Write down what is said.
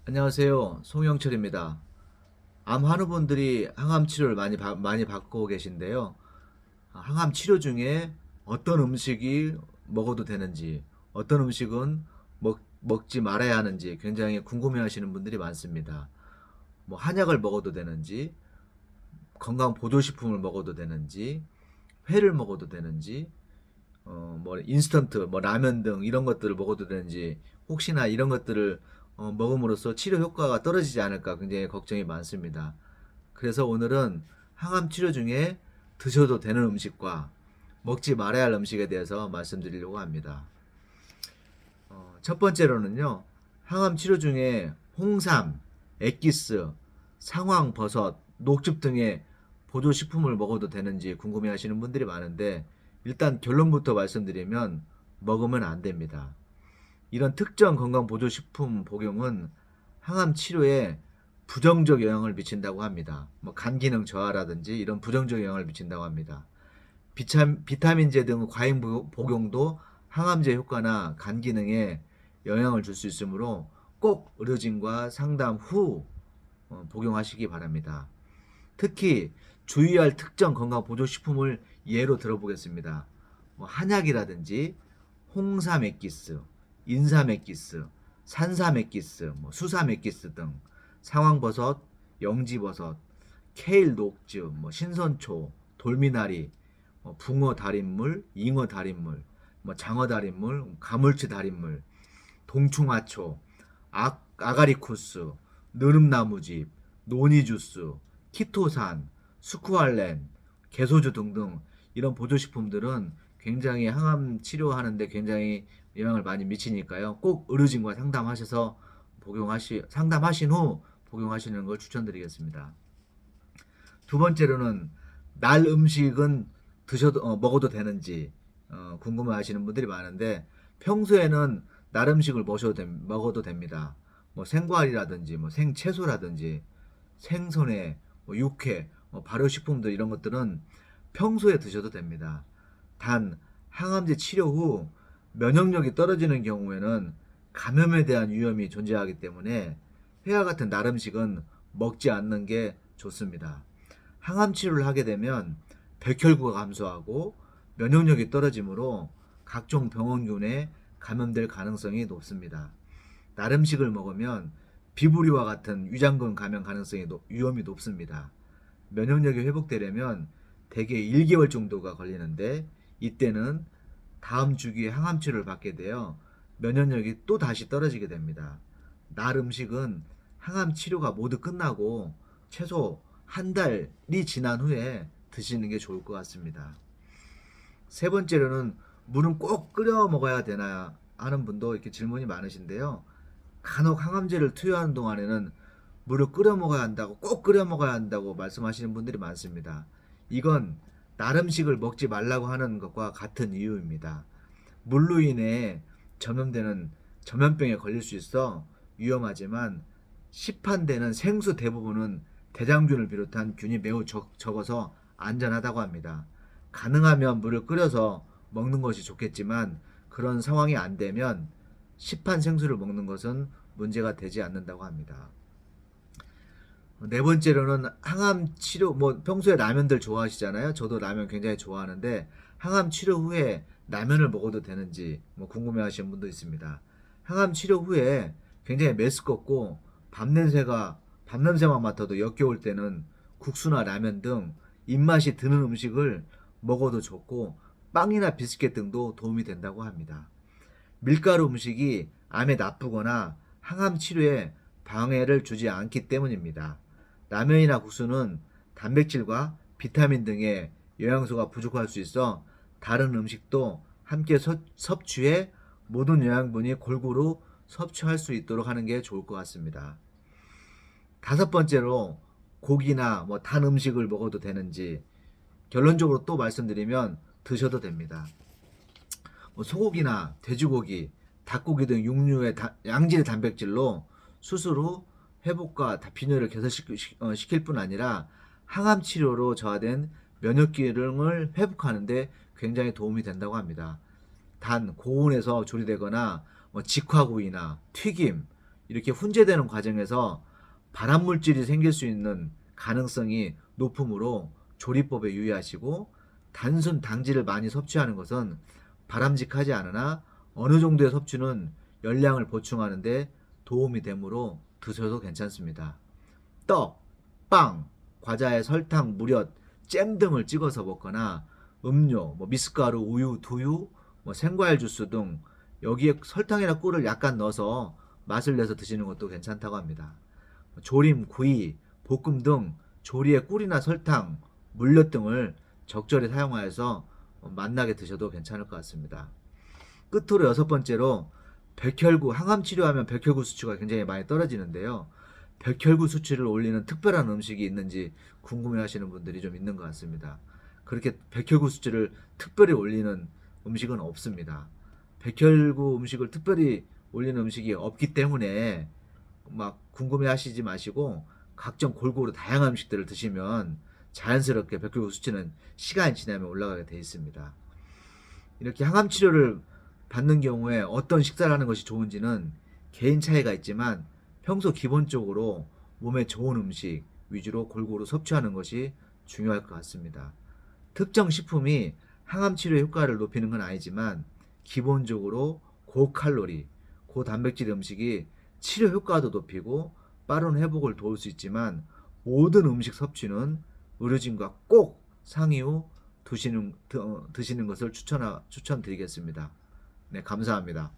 안녕하세요. 송영철입니다. 암 환우분들이 항암 치료를 많이 받고 계신데요. 항암 치료 중에 어떤 음식이 먹어도 되는지, 어떤 음식은 먹지 말아야 하는지 굉장히 궁금해 하시는 분들이 많습니다. 뭐 한약을 먹어도 되는지, 건강 보조식품을 먹어도 되는지, 회를 먹어도 되는지, 뭐 인스턴트, 뭐 라면 등 이런 것들을 먹어도 되는지 혹시나 이런 것들을 먹음으로써 치료 효과가 떨어지지 않을까 굉장히 걱정이 많습니다. 그래서 오늘은 항암 치료 중에 드셔도 되는 음식과 먹지 말아야 할 음식에 대해서 말씀드리려고 합니다. 첫 번째로는요, 항암 치료 중에 홍삼, 액기스, 상황버섯, 녹즙 등의 보조식품을 먹어도 되는지 궁금해 하시는 분들이 많은데, 일단 결론부터 말씀드리면 먹으면 안 됩니다. 이런 특정 건강보조식품 복용은 항암 치료에 부정적 영향을 미친다고 합니다. 뭐 간 기능 저하라든지 이런 부정적 영향을 미친다고 합니다. 비타민제 등 과잉 복용도 항암제 효과나 간 기능에 영향을 줄 수 있으므로 꼭 의료진과 상담 후 복용하시기 바랍니다. 특히 주의할 특정 건강 보조식품을 예로 들어보겠습니다. 뭐 한약이라든지 홍삼 액기스, 인삼 액기스, 산삼 액기스, 뭐 수삼 액기스 등 상황버섯, 영지버섯, 케일 녹즙, 뭐 신선초, 돌미나리, 붕어 달인물, 잉어 달인물, 뭐 장어 달인물, 가물치 달인물, 동충하초, 아가리쿠스, 느릅나무즙, 노니주스, 키토산, 스쿠알렌, 개소주 등등 이런 보조식품들은 굉장히 항암 치료하는데 굉장히 영향을 많이 미치니까요. 꼭 의료진과 상담하셔서 상담하신 후 복용하시는 걸 추천드리겠습니다. 두 번째로는 날 음식은 먹어도 되는지 궁금해하시는 분들이 많은데 평소에는 날 음식을 먹어도 됩니다. 뭐 생과일이라든지 뭐 생채소라든지 생선회, 뭐 육회, 뭐 발효식품들 이런 것들은 평소에 드셔도 됩니다. 단 항암제 치료 후 면역력이 떨어지는 경우에는 감염에 대한 위험이 존재하기 때문에 회와 같은 날 음식은 먹지 않는 게 좋습니다. 항암 치료를 하게 되면 백혈구가 감소하고 면역력이 떨어지므로 각종 병원균에 감염될 가능성이 높습니다. 날 음식을 먹으면 비브리와 같은 위장군 감염 위험이 높습니다. 면역력이 회복되려면 대개 1개월 정도가 걸리는데 이때는 다음 주기에 항암 치료를 받게 되어 면역력이 또 다시 떨어지게 됩니다. 날 음식은 항암 치료가 모두 끝나고 최소 한 달이 지난 후에 드시는 게 좋을 것 같습니다. 세 번째로는 물은 꼭 끓여 먹어야 되나 하는 분도 이렇게 질문이 많으신데요. 간혹 항암제를 투여하는 동안에는 물을 끓여 먹어야 한다고 꼭 끓여 먹어야 한다고 말씀하시는 분들이 많습니다. 이건 날 음식을 먹지 말라고 하는 것과 같은 이유입니다. 물로 인해 전염되는 전염병에 걸릴 수 있어 위험하지만 시판되는 생수 대부분은 대장균을 비롯한 균이 매우 적어서 안전하다고 합니다. 가능하면 물을 끓여서 먹는 것이 좋겠지만 그런 상황이 안 되면 시판 생수를 먹는 것은 문제가 되지 않는다고 합니다. 네 번째로는 항암 치료, 뭐 평소에 라면들 좋아하시잖아요. 저도 라면 굉장히 좋아하는데 항암 치료 후에 라면을 먹어도 되는지 뭐 궁금해하시는 분도 있습니다. 항암 치료 후에 굉장히 메스껍고 밥 냄새만 맡아도 역겨울 때는 국수나 라면 등 입맛이 드는 음식을 먹어도 좋고 빵이나 비스켓 등도 도움이 된다고 합니다. 밀가루 음식이 암에 나쁘거나 항암 치료에 방해를 주지 않기 때문입니다. 라면이나 국수는 단백질과 비타민 등의 영양소가 부족할 수 있어 다른 음식도 함께 섭취해 모든 영양분이 골고루 섭취할 수 있도록 하는 게 좋을 것 같습니다. 다섯 번째로 고기나 뭐 단 음식을 먹어도 되는지 결론적으로 또 말씀드리면 드셔도 됩니다. 뭐 소고기나 돼지고기, 닭고기 등 육류의 양질의 단백질로 스스로 회복과 빈혈을 개선시킬 뿐 아니라 항암 치료로 저하된 면역 기능을 회복하는데 굉장히 도움이 된다고 합니다. 단 고온에서 조리되거나 뭐 직화구이나 튀김, 이렇게 훈제되는 과정에서 발암물질이 생길 수 있는 가능성이 높으므로 조리법에 유의하시고, 단순 당질을 많이 섭취하는 것은 바람직하지 않으나 어느 정도의 섭취는 열량을 보충하는 데 도움이 되므로 드셔도 괜찮습니다. 떡, 빵, 과자에 설탕, 무엿, 잼 등을 찍어서 먹거나 음료, 미숫가루, 우유, 두유, 생과일 주스 등 여기에 설탕이나 꿀을 약간 넣어서 맛을 내서 드시는 것도 괜찮다고 합니다. 조림, 구이, 볶음 등 조리에 꿀이나 설탕, 물엿 등을 적절히 사용하여서 맛나게 드셔도 괜찮을 것 같습니다. 끝으로 여섯 번째로, 백혈구, 항암 치료하면 백혈구 수치가 굉장히 많이 떨어지는데요. 백혈구 수치를 올리는 특별한 음식이 있는지 궁금해 하시는 분들이 좀 있는 것 같습니다. 그렇게 백혈구 수치를 특별히 올리는 음식은 없습니다. 백혈구 음식을 특별히 올리는 음식이 없기 때문에 막 궁금해 하시지 마시고, 각종 골고루 다양한 음식들을 드시면 자연스럽게 백혈구 수치는 시간이 지나면 올라가게 되어 있습니다. 이렇게 항암 치료를 받는 경우에 어떤 식사를 하는 것이 좋은지는 개인 차이가 있지만, 평소 기본적으로 몸에 좋은 음식 위주로 골고루 섭취하는 것이 중요할 것 같습니다. 특정 식품이 항암 치료 효과를 높이는 건 아니지만, 기본적으로 고칼로리, 고단백질 음식이 치료 효과도 높이고 빠른 회복을 도울 수 있지만, 모든 음식 섭취는 의료진과 꼭 상의 후 드시는 것을 추천드리겠습니다. 네, 감사합니다.